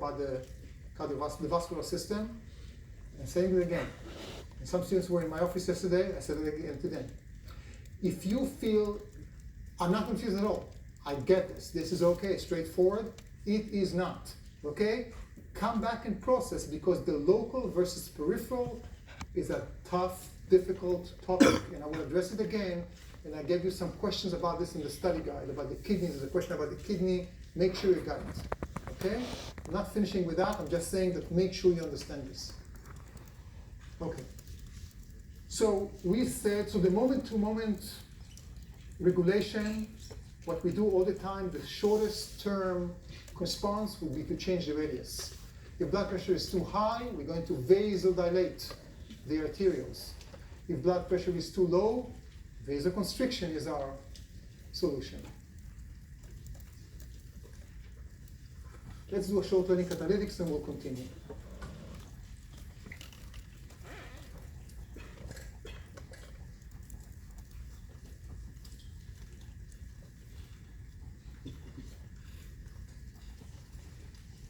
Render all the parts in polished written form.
about the vascular system, and saying it again. And some students were in my office yesterday, I said it again today. If you feel, I'm not confused at all, I get this is okay, straightforward, it is not, okay? Come back and process, because the local versus peripheral is a tough, difficult topic, and I will address it again, and I gave you some questions about this in the study guide, about the kidneys. There's a question about the kidney, make sure you got it, okay? I'm not finishing with that, I'm just saying that make sure you understand this. Okay. So we said, so the moment-to-moment regulation, what we do all the time, the shortest term response would be to change the radius. If blood pressure is too high, we're going to vasodilate the arterioles. If blood pressure is too low, vasoconstriction is our solution. Let's do a short learning catalytics and we'll continue.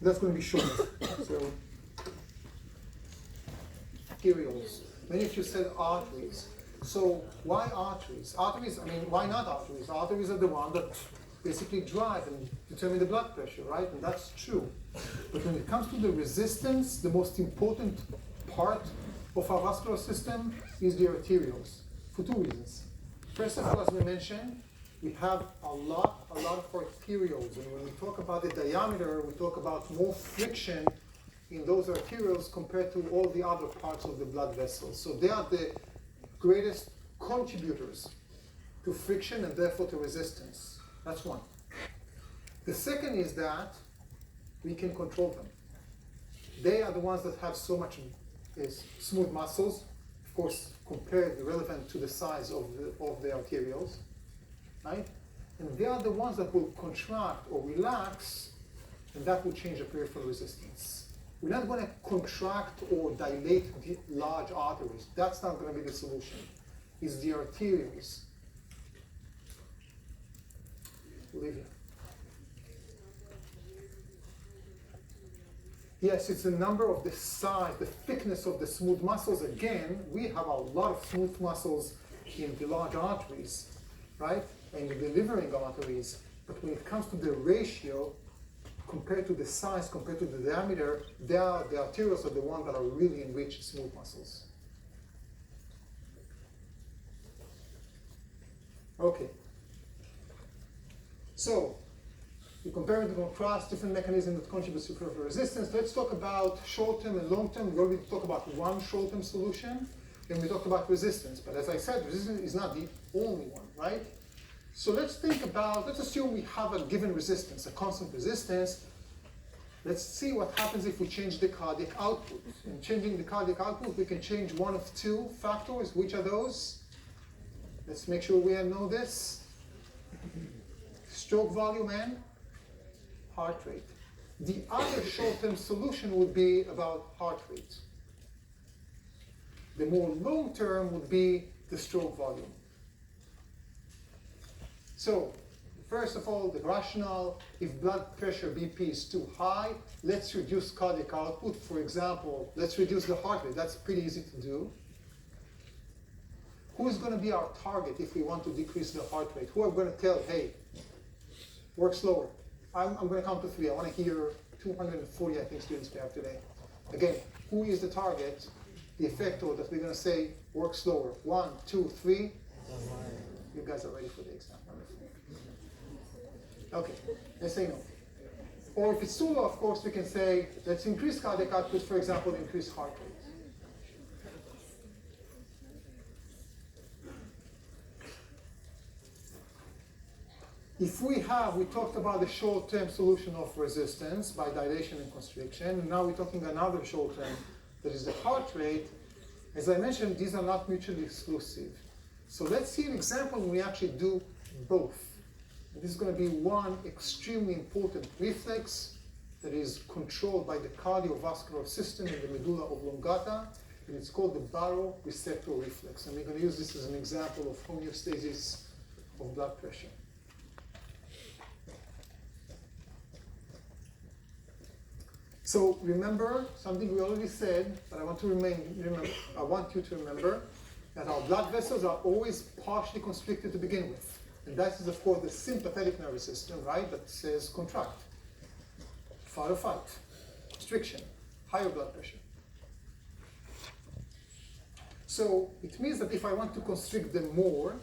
That's going to be short. So, arterioles. Many of you said arteries. So why arteries? Arteries, I mean, why not arteries? Arteries are the ones that basically drive and determine the blood pressure, right? And that's true. But when it comes to the resistance, the most important part of our vascular system is the arterioles, for two reasons. First of all, as we mentioned, we have a lot of arterioles, and when we talk about the diameter, we talk about more friction in those arterioles compared to all the other parts of the blood vessels. So they are the greatest contributors to friction and therefore to resistance. That's one. The second is that we can control them. They are the ones that have so much smooth muscles, of course, compared relevant to the size of the arterioles. Right? And they are the ones that will contract or relax, and that will change the peripheral resistance. We're not going to contract or dilate the large arteries. That's not going to be the solution. It's the arterioles. Olivia. Yes, it's the number of the size, the thickness of the smooth muscles. Again, we have a lot of smooth muscles in the large arteries, right? And the delivering arteries, but when it comes to the ratio, compared to the size, compared to the diameter, the arterioles are the ones that are really enriched smooth muscles. Okay. So, we compare and contrast different mechanisms that contribute to peripheral resistance. Let's talk about short-term and long-term. We already talked about one short-term solution, and we talked about resistance. But as I said, resistance is not the only one, right? So let's assume we have a given resistance, a constant resistance. Let's see what happens if we change the cardiac output. In changing the cardiac output, we can change one of two factors. Which are those? Let's make sure we know this. Stroke volume and heart rate. The other short-term solution would be about heart rate. The more long-term would be the stroke volume. So, first of all, the rationale, if blood pressure BP is too high, let's reduce cardiac output. For example, let's reduce the heart rate. That's pretty easy to do. Who is going to be our target if we want to decrease the heart rate? Who are we going to tell, hey, work slower? I'm going to count to 3. I want to hear 240, I think, students we have today. Again, who is the target, the effector that we're going to say, work slower? 1, 2, 3. You guys are ready for the exam. Okay, let's say no. Or if it's too low, of course, we can say, let's increase cardiac output, for example, increase heart rate. If we talked about the short-term solution of resistance by dilation and constriction, and now we're talking another short-term, that is the heart rate. As I mentioned, these are not mutually exclusive. So let's see an example when we actually do both. This is going to be one extremely important reflex that is controlled by the cardiovascular system in the medulla oblongata, and it's called the baroreceptor reflex. And we're going to use this as an example of homeostasis of blood pressure. So remember something we already said, but I want you to remember that our blood vessels are always partially constricted to begin with. And that is, of course, the sympathetic nervous system, right, that says contract, fight or fight, constriction, higher blood pressure. So it means that if I want to constrict them more,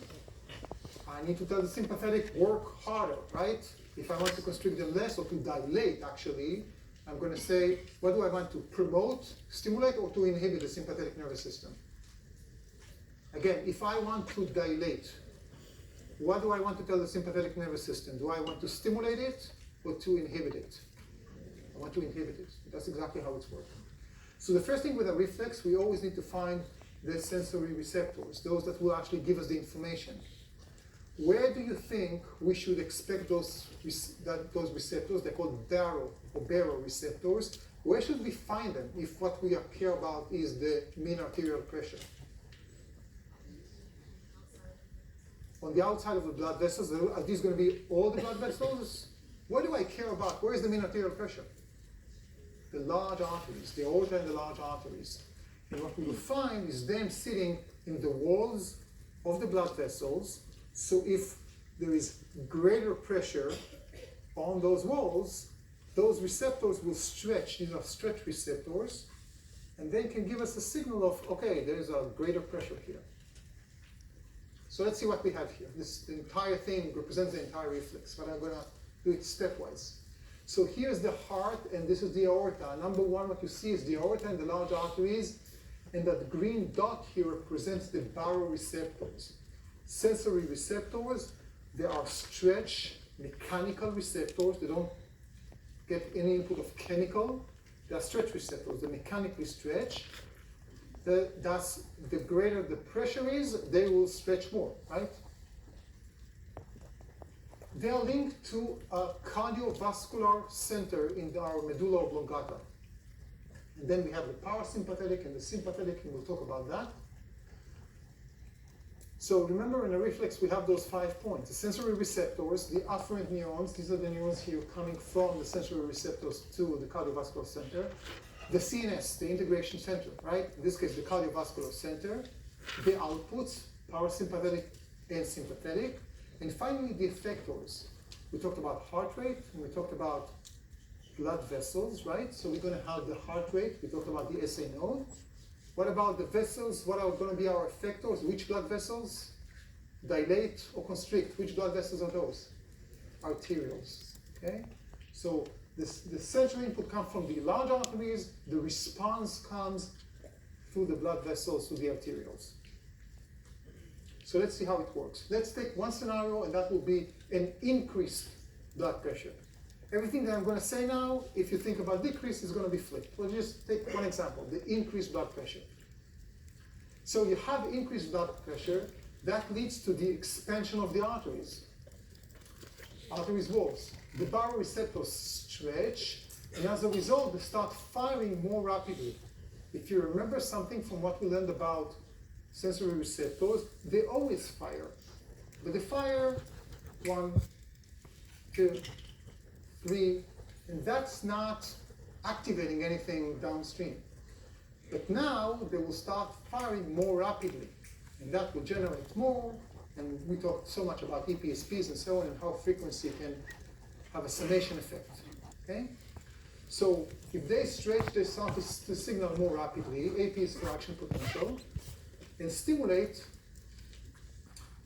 I need to tell the sympathetic, work harder, right? If I want to constrict them less, or to dilate, actually, I'm going to say, what do I want to promote, stimulate, or to inhibit the sympathetic nervous system? Again, if I want to dilate, what do I want to tell the sympathetic nervous system? Do I want to stimulate it or to inhibit it? I want to inhibit it. That's exactly how it's working. So the first thing with a reflex, we always need to find the sensory receptors, those that will actually give us the information. Where do you think we should expect those receptors? They're called baroreceptors. Where should we find them if what we care about is the mean arterial pressure? On the outside of the blood vessels. Are these going to be all the blood vessels? What do I care about? Where is the mean arterial pressure? The large arteries, the aorta and the large arteries. And what we will find is them sitting in the walls of the blood vessels. So if there is greater pressure on those walls, those receptors will stretch. These are stretch receptors. And they can give us a signal of, okay, there's a greater pressure here. So let's see what we have here. The entire thing represents the entire reflex, but I'm going to do it stepwise. So here's the heart, and this is the aorta. Number one, what you see is the aorta and the large arteries, and that green dot here represents the baroreceptors. Sensory receptors, they are stretch, mechanical receptors. They don't get any input of chemical. They are stretch receptors. They mechanically stretch. Thus, the greater the pressure is, they will stretch more, right? They are linked to a cardiovascular center in our medulla oblongata. And then we have the parasympathetic and the sympathetic, and we'll talk about that. So remember, in a reflex, we have those 5 points. The sensory receptors, the afferent neurons, these are the neurons here coming from the sensory receptors to the cardiovascular center. The CNS, the integration center, right? In this case, the cardiovascular center. The outputs, parasympathetic and sympathetic. And finally, the effectors. We talked about heart rate, and we talked about blood vessels, right? So we're going to have the heart rate. We talked about the SA node. What about the vessels? What are going to be our effectors? Which blood vessels? Dilate or constrict? Which blood vessels are those? Arterioles, okay? So the sensory input comes from the large arteries. The response comes through the blood vessels, through the arterioles. So let's see how it works. Let's take one scenario, and that will be an increased blood pressure. Everything that I'm going to say now, if you think about decrease, is going to be flipped. We'll just take one example, the increased blood pressure. So you have increased blood pressure, that leads to the expansion of the arteries. Arteries walls. The baroreceptors stretch, and as a result, they start firing more rapidly. If you remember something from what we learned about sensory receptors, they always fire. But they fire 1, 2, 3, and that's not activating anything downstream. But now they will start firing more rapidly, and that will generate more. And we talked so much about EPSPs and so on, and how frequency can have a summation effect. Okay? So if they stretch, they start to signal more rapidly. AP is for action potential, and stimulate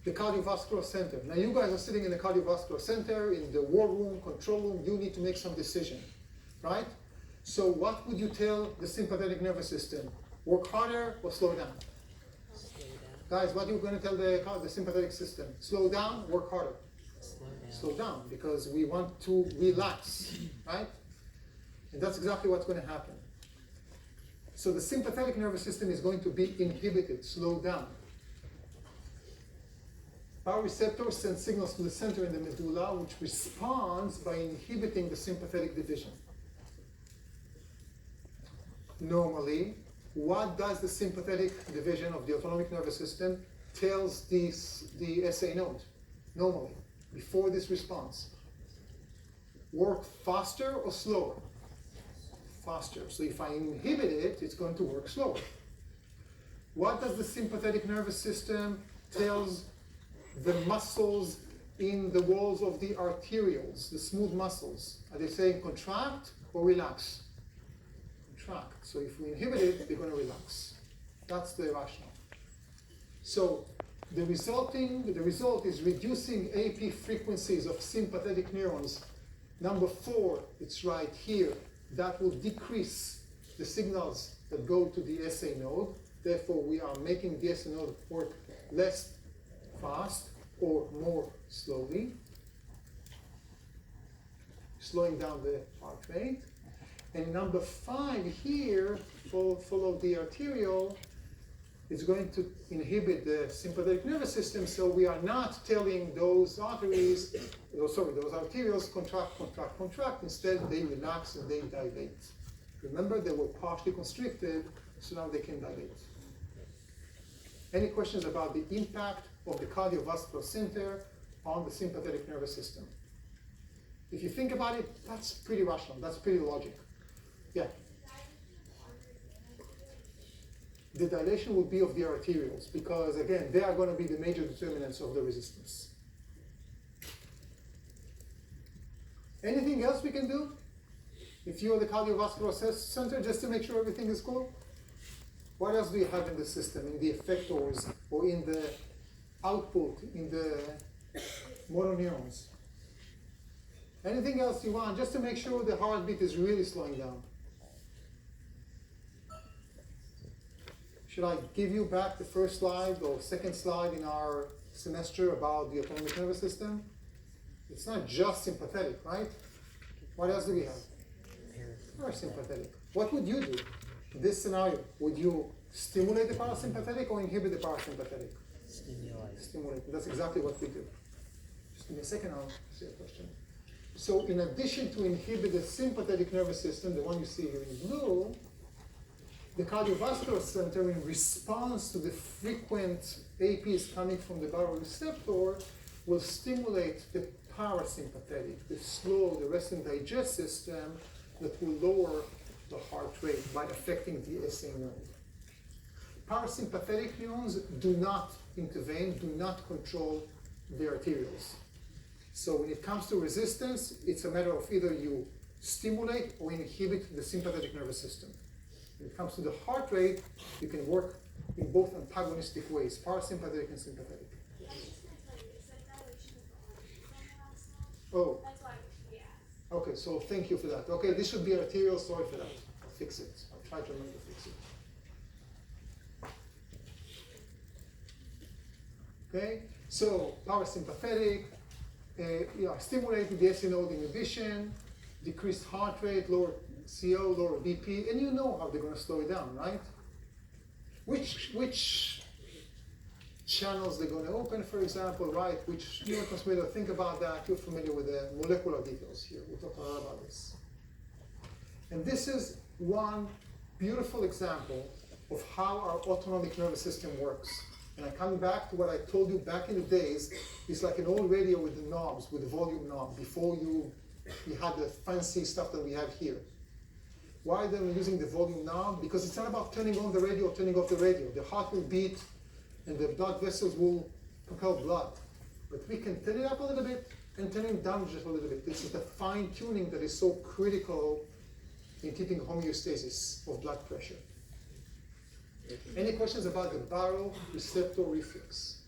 the cardiovascular center. Now you guys are sitting in the cardiovascular center, in the war room, control room. You need to make some decision, right? So what would you tell the sympathetic nervous system? Work harder or slow down? Slow down. Guys, what are you going to tell the sympathetic system? Slow down, work harder? Slow down. Slow down, because we want to relax, right? And that's exactly what's going to happen. So the sympathetic nervous system is going to be inhibited, slowed down. Baroreceptors send signals to the center in the medulla, which responds by inhibiting the sympathetic division. Normally, what does the sympathetic division of the autonomic nervous system tells the SA node? Normally, before this response. Work faster or slower? faster. So if I inhibit it, it's going to work slower. What does the sympathetic nervous system tells the muscles in the walls of the arterioles, the smooth muscles? Are they saying contract or relax? Contract. So if we inhibit it, they're going to relax. That's the rationale. So the result is reducing AP frequencies of sympathetic neurons. Number 4, it's right here. That will decrease the signals that go to the SA node. Therefore, we are making the SA node work less fast or more slowly, slowing down the heart rate. And number 5 here, follow the arteriole, is going to inhibit the sympathetic nervous system, so we are not telling those arteries, those arterioles contract, contract, contract. Instead, they relax and they dilate. Remember, they were partially constricted, so now they can dilate. Any questions about the impact of the cardiovascular center on the sympathetic nervous system? If you think about it, that's pretty rational, that's pretty logic. Yeah. The dilation will be of the arterioles because, again, they are going to be the major determinants of the resistance. Anything else we can do? If you are the cardiovascular center, just to make sure everything is cool? What else do you have in the system, in the effectors, or in the output, in the motor neurons? Anything else you want, just to make sure the heartbeat is really slowing down? Should I give you back the first slide or second slide in our semester about the autonomic nervous system? It's not just sympathetic, right? What else do we have? Parasympathetic. What would you do in this scenario? Would you stimulate the parasympathetic or inhibit the parasympathetic? Stimulate. That's exactly what we do. Just give me a second, I'll see a question. So in addition to inhibit the sympathetic nervous system, the one you see here in blue, the cardiovascular center, in response to the frequent APs coming from the baroreceptor, will stimulate the parasympathetic, the slow, the rest and digest system that will lower the heart rate by affecting the SA node. Parasympathetic neurons do not intervene, do not control the arterioles. So when it comes to resistance, it's a matter of either you stimulate or inhibit the sympathetic nervous system. When it comes to the heart rate, you can work in both antagonistic ways, parasympathetic and sympathetic. Oh. Okay, so thank you for that. Okay, this should be arterial, sorry for that. I'll fix it. I'll try to remember to fix it. Okay, so parasympathetic, stimulating the SA node inhibition, decreased heart rate, lower CO, lower BP, and you know how they're going to slow it down, right? Which channels they're going to open, for example, right? Which neurotransmitter, think about that. You're familiar with the molecular details here. We'll talk a lot about this. And this is one beautiful example of how our autonomic nervous system works. And I'm coming back to what I told you back in the days. It's like an old radio with the knobs, with the volume knob, before you had the fancy stuff that we have here. Why are they using the volume knob? Because it's not about turning on the radio or turning off the radio. The heart will beat and the blood vessels will propel blood. But we can turn it up a little bit and turn it down just a little bit. This is the fine tuning that is so critical in keeping homeostasis of blood pressure. Any questions about the baroreceptor reflex?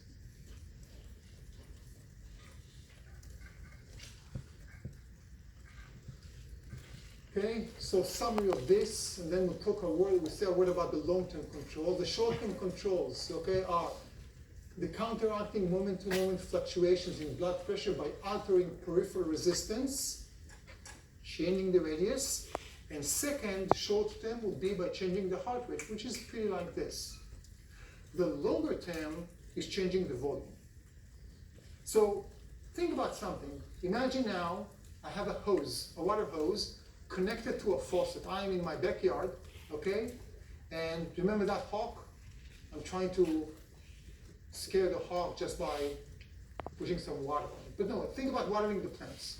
Okay, so summary of this, and then we'll say a word about the long-term control. The short-term controls, okay, are the counteracting moment-to-moment fluctuations in blood pressure by altering peripheral resistance, changing the radius, and second, short-term would be by changing the heart rate, which is pretty like this. The longer term is changing the volume. So think about something. Imagine now I have a hose, a water hose, connected to a faucet. I am in my backyard, okay? And remember that hawk? I'm trying to scare the hawk just by pushing some water on it. But no, think about watering the plants,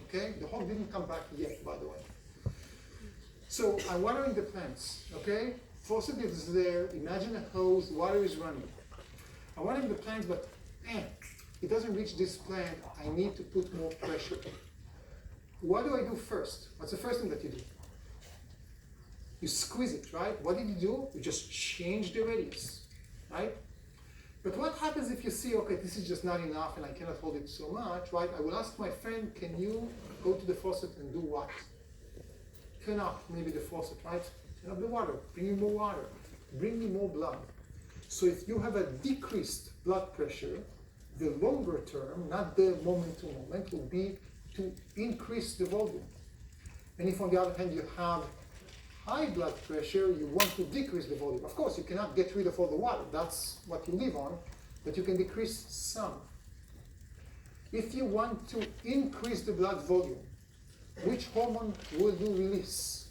okay? The hawk didn't come back yet, by the way. So I'm watering the plants, okay? Faucet is there, imagine a hose, water is running. I'm watering the plants, but it doesn't reach this plant, I need to put more pressure. What do I do first? What's the first thing that you do? You squeeze it, right? What did you do? You just change the radius, right? But what happens if you see, okay, this is just not enough and I cannot hold it so much, right? I will ask my friend, can you go to the faucet and do what? Turn up maybe the faucet, right? Turn up the water, bring me more water, bring me more blood. So if you have a decreased blood pressure, the longer term, not the moment to moment, will be to increase the volume. And if on the other hand you have high blood pressure, you want to decrease the volume. Of course, you cannot get rid of all the water, that's what you live on, but you can decrease some. If you want to increase the blood volume, which hormone will you release?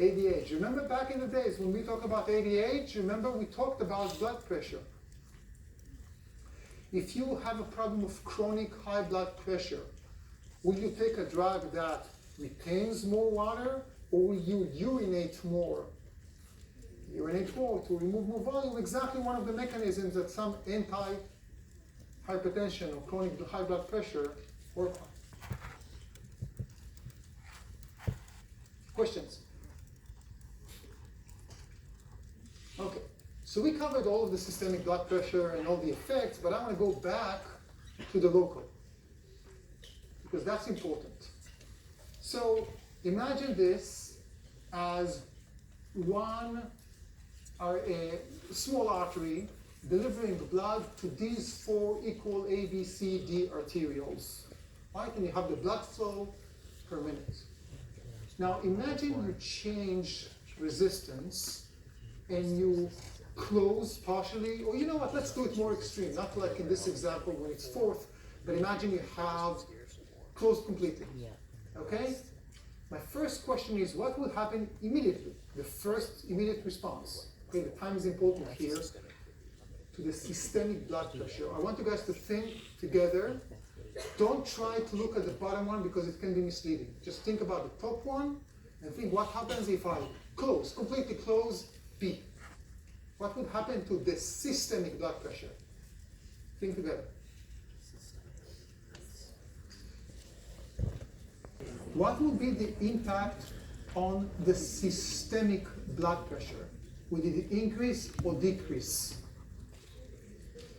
ADH. Remember back in the days when we talked about ADH, remember we talked about blood pressure. If you have a problem of chronic high blood pressure, will you take a drug that retains more water, or will you urinate more? Urinate more to remove more volume, exactly one of the mechanisms that some anti-hypertension or chronic high blood pressure work on. Questions? Okay, so we covered all of the systemic blood pressure and all the effects, but I want to go back to the local, because that's important. So imagine this as a small artery delivering blood to these 4 equal A, B, C, D arterioles, right? And you have the blood flow per minute. Now imagine you change resistance and you close partially, or you know what, let's do it more extreme, not like in this example when it's 4th, but imagine you have closed completely, okay? My first question is, what will happen immediately? The first immediate response. Okay, the time is important here to the systemic blood pressure. I want you guys to think together. Don't try to look at the bottom one because it can be misleading. Just think about the top one and think what happens if I close, completely close B. What would happen to the systemic blood pressure? Think together. What will be the impact on the systemic blood pressure? Will it increase or decrease?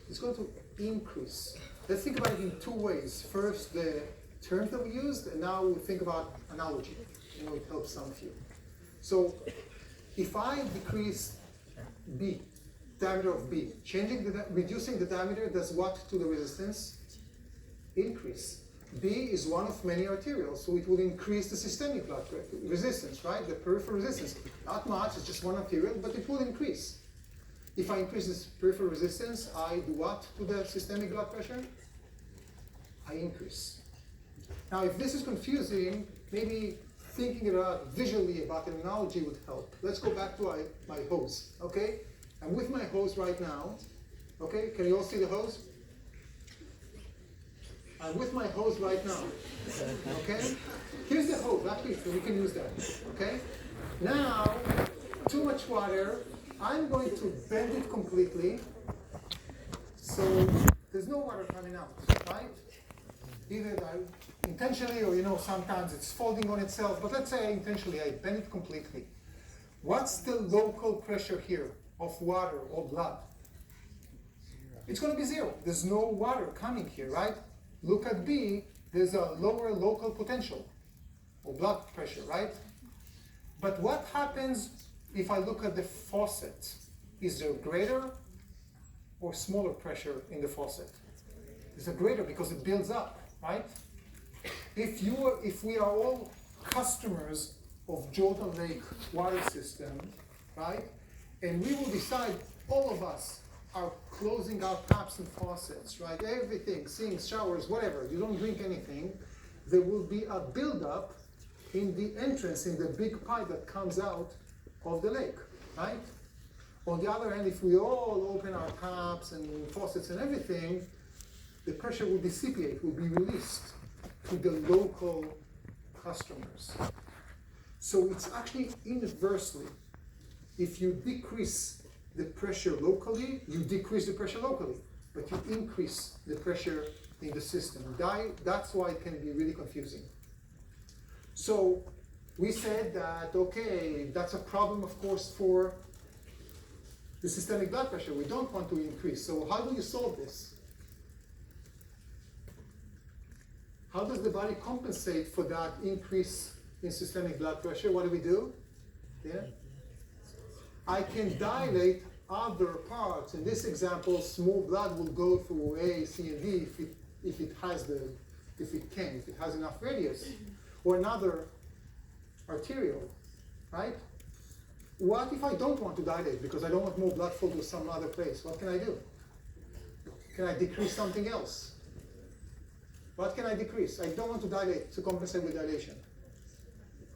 It's going to increase. Let's think about it in 2 ways. First, the terms that we used, and now we'll think about analogy. You know, it helps some of you. So, if I decrease B, diameter of B, reducing the diameter does what to the resistance? Increase. B is one of many arterioles, so it will increase the systemic blood resistance, right? The peripheral resistance. Not much, it's just one arteriole, but it will increase. If I increase this peripheral resistance, I do what to the systemic blood pressure? I increase. Now, if this is confusing, maybe thinking about visually about an analogy would help. Let's go back to my hose, okay? I'm with my hose right now, okay? Can you all see the hose? I'm with my hose right now, okay? Here's the hose, actually, so we can use that, okay? Now, too much water, I'm going to bend it completely, so there's no water coming out, right? Either intentionally or, you know, sometimes it's folding on itself, but let's say intentionally I bend it completely. What's the local pressure here of water or blood? It's going to be 0. There's no water coming here, right? Look at B, there's a lower local potential or blood pressure, right? But what happens if I look at the faucet? Is there greater or smaller pressure in the faucet? It's a greater because it builds up, right? If we are all customers of Jordan Lake water system, right? And we will decide, all of us are closing our taps and faucets, right? Everything, sinks, showers, whatever. You don't drink anything. There will be a buildup in the entrance, in the big pipe that comes out of the lake, right? On the other hand, if we all open our taps and faucets and everything, the pressure will dissipate, will be released to the local customers. So it's actually inversely. If you decrease the pressure locally, you decrease the pressure locally, but you increase the pressure in the system. That's why it can be really confusing. So we said that, okay, that's a problem, of course, for the systemic blood pressure. We don't want to increase. So how do you solve this? How does the body compensate for that increase in systemic blood pressure? What do? Yeah? I can dilate other parts. In this example, small blood will go through A, C, and D if it has enough radius, or another arterial, right? What if I don't want to dilate because I don't want more blood flow to some other place? What can I do? Can I decrease something else? What can I decrease? I don't want to dilate to compensate with dilation.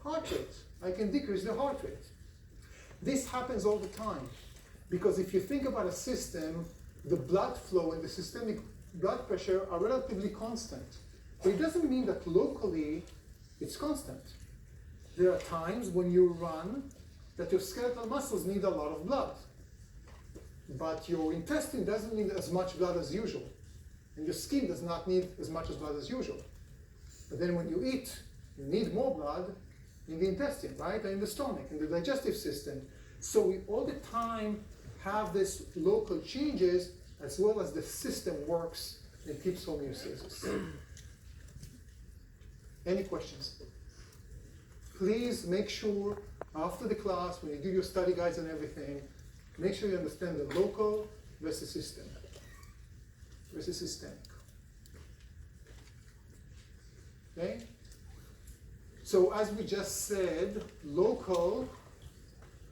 Heart rate. I can decrease the heart rate. This happens all the time because if you think about a system, the blood flow and the systemic blood pressure are relatively constant. But it doesn't mean that locally it's constant. There are times when you run that your skeletal muscles need a lot of blood, but your intestine doesn't need as much blood as usual, and your skin does not need as much blood as usual. But then when you eat, you need more blood in the intestine, right? And in the stomach, in the digestive system. So we all the time have this local changes as well as the system works and keeps homeostasis. Any questions? Please make sure after the class, when you do your study guides and everything, make sure you understand the local versus systemic. Okay? So as we just said, local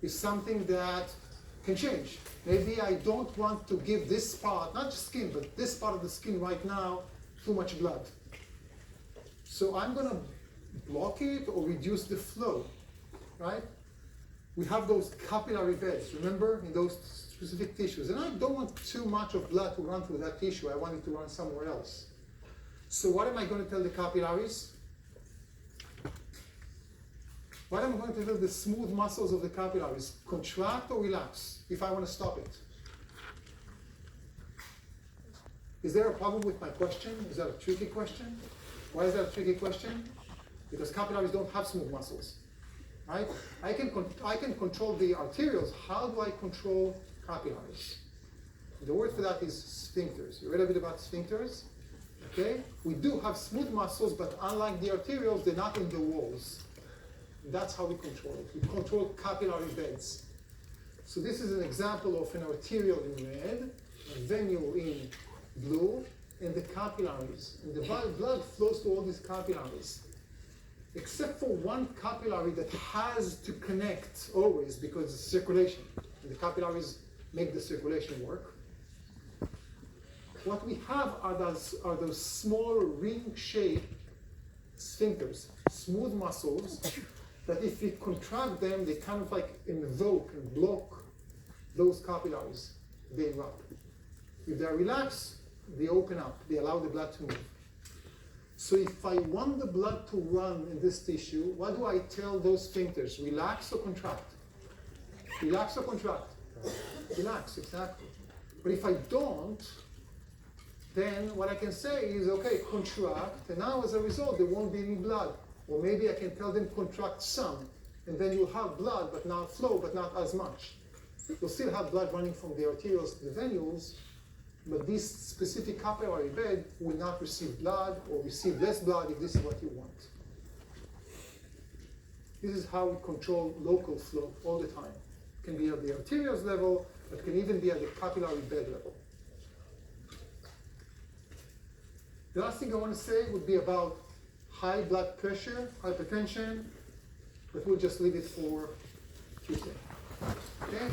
is something that can change. Maybe I don't want to give this part, not just skin, but this part of the skin right now, too much blood. So I'm going to block it or reduce the flow, right? We have those capillary beds, remember, in those specific tissues. And I don't want too much of blood to run through that tissue. I want it to run somewhere else. So what am I going to tell the capillaries? What am I going to tell the smooth muscles of the capillaries? Contract or relax if I want to stop it? Is there a problem with my question? Is that a tricky question? Why is that a tricky question? Because capillaries don't have smooth muscles, right? I can control the arterioles. How do I control capillaries? The word for that is sphincters. You read a bit about sphincters? Okay? We do have smooth muscles, but unlike the arterioles, they're not in the walls. That's how we control it. We control capillary beds. So this is an example of an arteriole in red, a venule in blue, and the capillaries. And the blood flows to all these capillaries. Except for one capillary that has to connect always because it's circulation. And the capillaries make the circulation work. What we have are those small ring-shaped sphincters, smooth muscles, that if we contract them, they kind of like invoke and block those capillaries being up. If they're relaxed, they open up, they allow the blood to move. So if I want the blood to run in this tissue, what do I tell those sphincters? Relax or contract? Relax or contract? Relax, exactly. But if I don't, then what I can say is, okay, contract, and now as a result, there won't be any blood. Or maybe I can tell them contract some, and then you'll have blood, but not flow, but not as much. You'll still have blood running from the arterioles to the venules, but this specific capillary bed will not receive blood or receive less blood if this is what you want. This is how we control local flow all the time. It can be at the arterioles level, but it can even be at the capillary bed level. The last thing I want to say would be about high blood pressure, hypertension, but we'll just leave it for Tuesday. Okay?